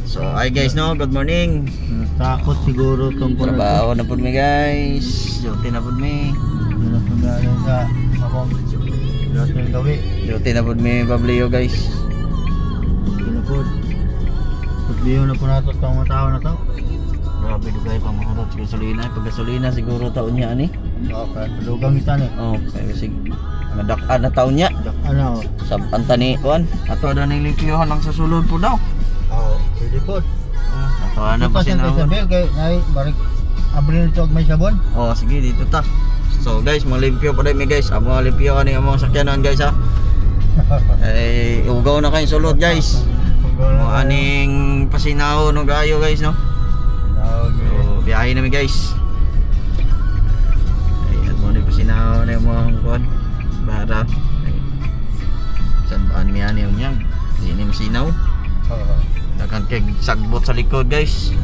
So ay guys no, good morning. Takot siguro tong Trabaho na po mi guys. Duty na po mi. Pinapagaling sa akong dating gawi. Duty na po mi Bablio guys. Pinapod. Pagbiyo na po nato itong mga tao na to. Grabe dugay pa mga rot. Gasolina, pag gasolina siguro taon niya ani. Okay, lugang ita ni. Oh, kaya sig madakan na taon niya. Ano? Sab antani kuan. Ato na ning limpyohan lang sa sulod po daw. Oo, pwede po. Ato na pa Pasan kay sinaw. Sabel kay nay barik abril ito og may sabon. Oh, sige dito ta. So guys, malimpyo pa rin mi guys. Amo limpyo ani among sakyanan guys ha. Eh ugaw na kay sulod guys. Mo aning pasinaw no gayo guys no. So biyahe na mi guys. Ay mo ni pasinaw na mo ang kuan. Bara. San baan mi ani unya? Di ni masinaw. Oo. Dakan kay sagbot sa likod guys.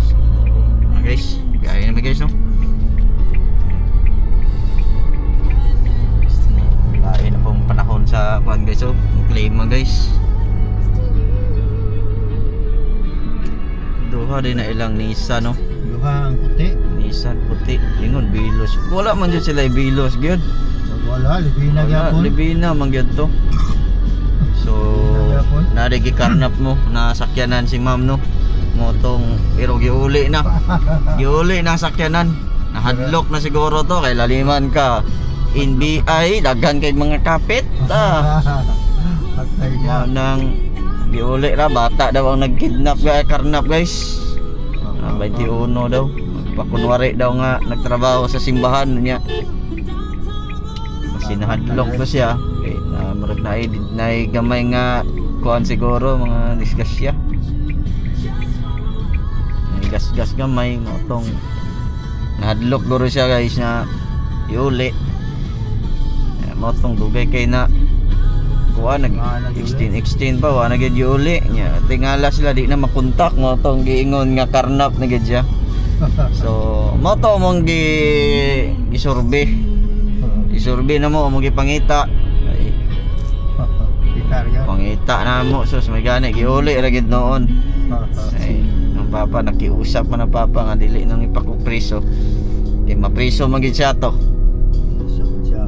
So, guys, biyahe na mi guys no. Lain na pong panahon sa kuan guys so, claim mo guys. Duha din na ilang Nissan no. Duha ang puti. Nissan puti, ingon bilos. Wala man jud sila bilos gyud. Wala, libina gyapon. Libina man gyud to. So, nari gikarnap mo na sakyanan si ma'am no. Motong pero giuli na. Giuli na sakyanan. Nahadlok na siguro to kay laliman ka. NBI daghan kay mga kapit ta. Patay niya. Nang giuli ra bata daw ang nagkidnap karnap guys. 21 daw. Pakunwari daw nga nagtrabaho sa simbahan niya. Kasi nahadlok ko siya. Okay, na marag na gamay nga kuan siguro mga disgrasya. Gas gamay motong nahadlok guro siya guys na iuli. Motong dugay kay na kuan nag extend pa wa nagid iuli nya tingala sila di na makontak motong giingon nga karnap na gid siya. So moto mong gisurbe. Isurbe na mo gipangita. Ay pangita na mo sus may gani giuli ra gid noon. Ay ang papa nakiusap man ang papa nga dili nang ipakupriso. Kay mapriso man gid siya to.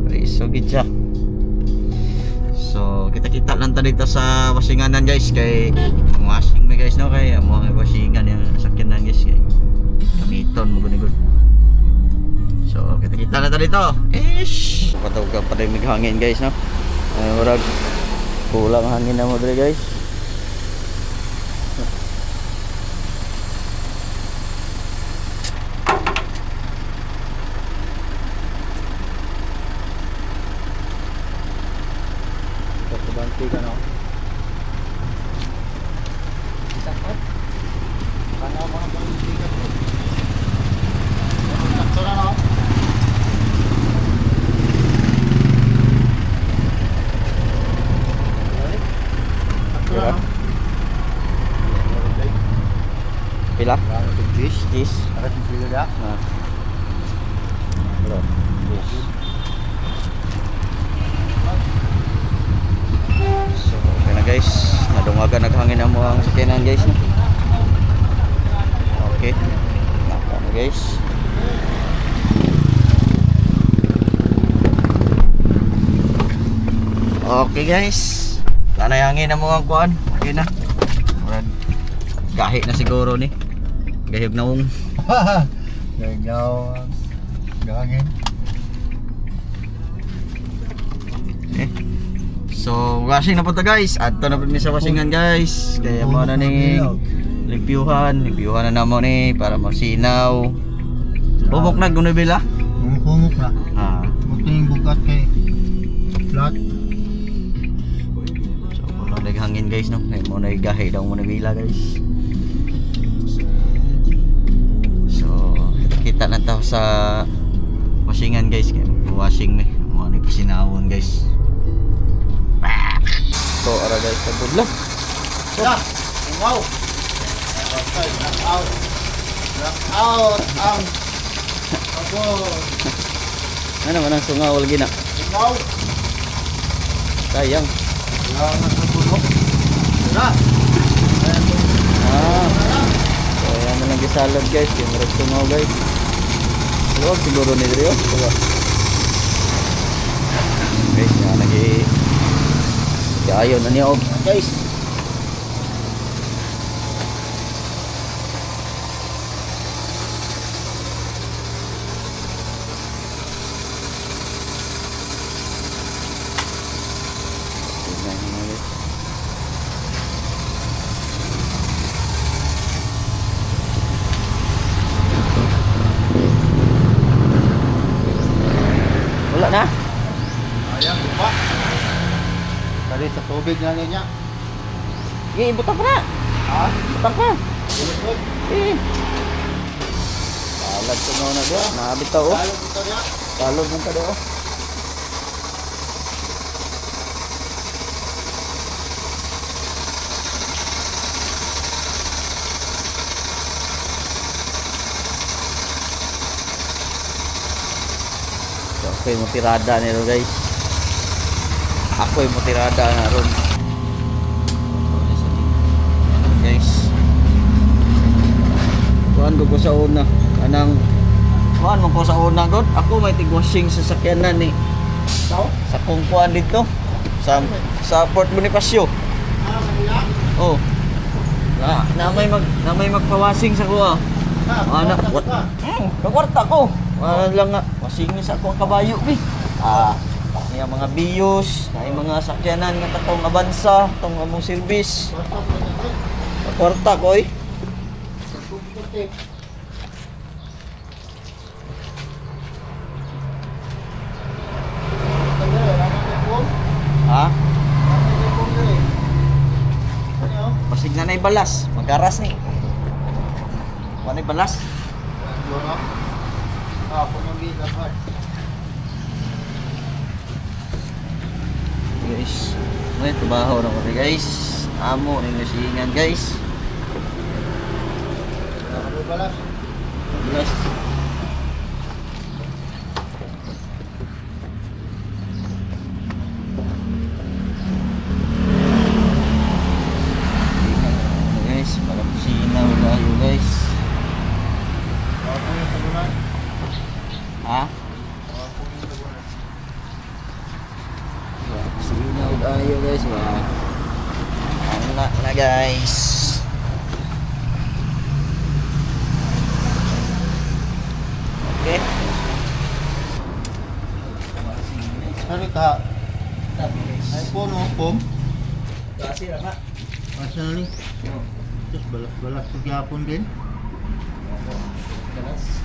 Priso gid siya. So kita-kita lang ta dito sa wasinganan guys kay washing me guys no kay amo ang wasingan yung sakyanan guys kay gamiton mo gud. So kita-kita lang ta dito. Ish. Patawag pa rin hangin guys no. Murag kulang hangin na mo dre guys. Banti ka no. Sakot. Kana mga banti ka. Sakto na no. Pila? Jis. Ada pila dah. Bro. Yes. So, okay na guys. Nadungagan naghangin na mo ang sakyanan guys. Okay. Naka na guys. Okay guys. Tanay hangin na mo ang kuan. Okay na. Murag gahi na siguro ni. Gahig na ung. Gayaw. Gangin. Okay. So, washing na po ta guys. Adto na po mi sa washingan guys. Kaya mo na ni limpyuhan na namo ni para masinaw. Bubok na guno bila. Humok na. Ah. Muting bukat kay flat. So, kung naghangin guys no. Kaya mo na gahi daw mo na bila guys. So, kita na tayo sa washingan guys. Kaya washing me. Mga ni pasinawon guys. So, ara guys sa budla. Ya. Wow. Okay, knock out. Knock out ang sabon. Ano man ang sungaw lagi na. Wow. Sayang. Salamat sa tulong. Tara. salad guys, yung restaurant guys. Huwag siguro ni Rio. Guys, yan lagi. Kaya ayun, ano yung guys. Wala na. Ayan, lupa. Tadi sa tubig nga niya. Sige, butang pa na. Ha? Butang pa. Bulod. Eh. Salad ko na dia. Nabitaw oh. Lalo dito niya. Salad man ka oh. So, ako yung mutirada nito guys. Ako yung mutirada na ron. Guys. Kuhan ko sa una. Anang kuhan mo ko sa una god. Ako may tig-washing sa sakyanan ni. Sa kung kuhan dito. Sa Port Bonifacio. Oh. Na may magpawasing sa kuha. Ana, what? Kwarta ko. Wala lang nga, masingin sa akong kabayo bi. Niya mga bios, na mga sakyanan nga tatong abansa, tong among service. Kwarta ko eh. Ha? Pasig na na'y balas, magaras ni. Wana'y balas? Guys, may trabaho na kami guys. Amo ni nasingan guys. Balas. Guys, para kusina wala yun guys. Ha? Kusina wala yun guys. Ano na guys. Okay. Ano ka? Tapi guys. iPhone o pom? Kasi rama. Masa na ni? Terus balas sa gyapon din? Galas.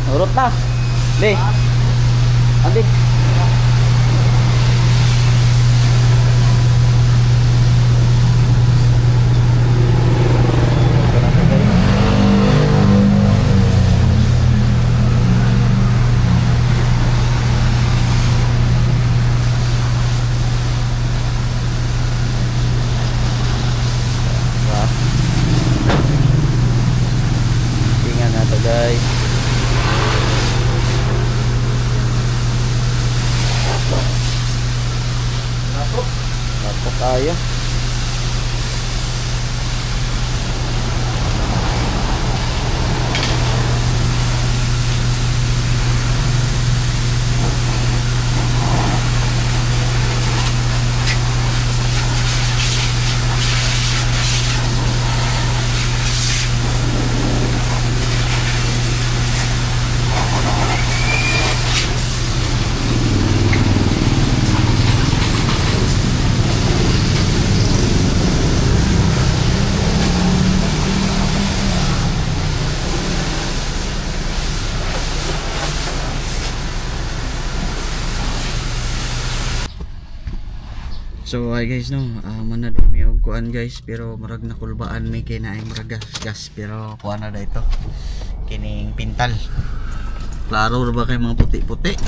Urut na. Be. Andi. Tingnan na to guys. So ay guys no, manad mi og kuan guys pero marag nakulbaan mi kay naay marag gas pero kuan na da ito. Kining pintal. Klaro ra ba kay mga puti-puti?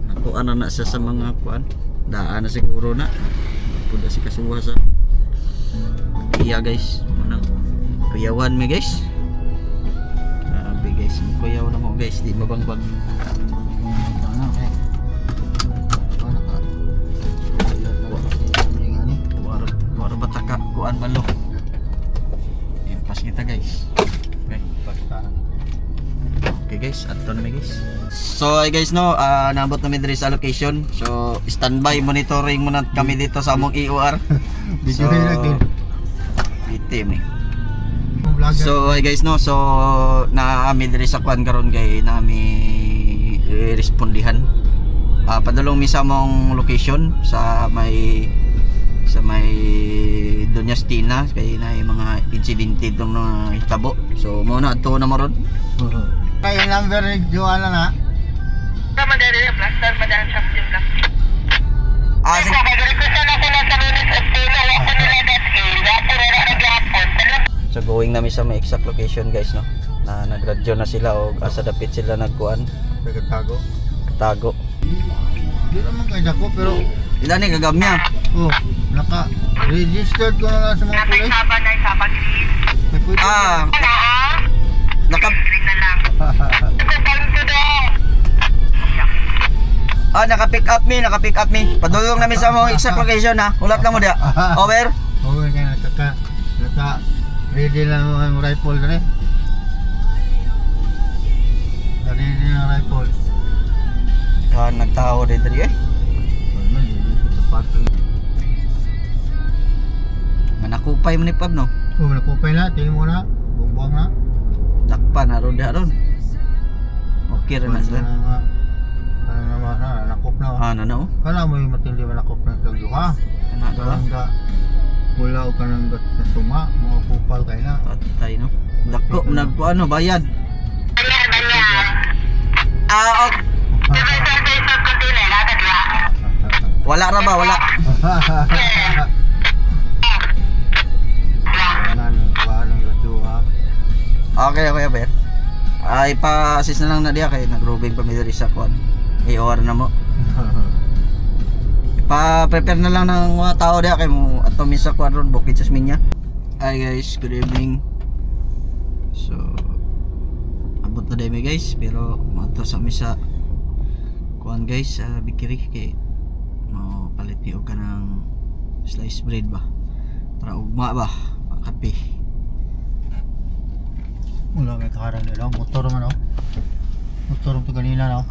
Nakuan na siya sa mga kuan. Daan na siguro na. Puda si kasuwa sa iya guys. Manang kuyawan mi guys. Grabe guys, kuyaw na mo guys, di mabangbang. Ano eh. Wala bataka kuan malo. Impas kita guys. Okay. Okay guys, aton mi guys. So ay guys no, naabot na mi diri sa location. So standby monitoring muna kami dito sa among EOR. Video rin natin. Itim eh. Ang vlogger. So ay guys no, so naami diri sa kuan karon kay nami respondihan. Padulong mi sa among location sa may Doñastina kay na mga insidente itong hitabo. So mo na adto na mo ron. Kaya yung number ni Joanna na. Sama dari plaster madaan sa yung black. Sige. So going nami sa may exact location guys no. Na nagradyo na sila o asa dapit sila nagkuan, Nagkatago. tago. Hindi naman kayo dako pero Ilan ni kagamya? naka-registered ko na lang sa mga pulis. May pwede Naka naka-pick up me. Padulong namin sa mga exact location ha. Ulat lang mo dia. Over. Oo, kaya naka-ready lang mo ang rifle na rin. Ready na ang rifle. Nagtao din diri eh. Manakupay mo ni Pab no. Oh, nakupay na, tingin mo na. Bumbang na. Dakpa na ron diha ron. Okay ra na sila. Nakop na. Ano na oh. Kala mo yung matindi manakop na sa duha. Ana daw. Kalangga. Pulaw ka ng gat sa suma. Mga kupal kayo na. Patay no. Dako nagkuano bayad. Okay. Wala ra ba? Wala. Okay, aber. Ay pa-assist na lang na diha kay nag-roving pa mi diri sa kwan. EOR na mo. Pa-prepare na lang ng mga tao diha kay mo ato mi sa kwan ron bukid sa Sminya. Hi guys, good evening. So abot na dai mi guys pero mato sa mi sa kwan guys sa Bikiri kay mo palit ni og kanang slice bread ba para ugma ba kape. Wala may karang nila. Motor man oh. Motor to kanina no.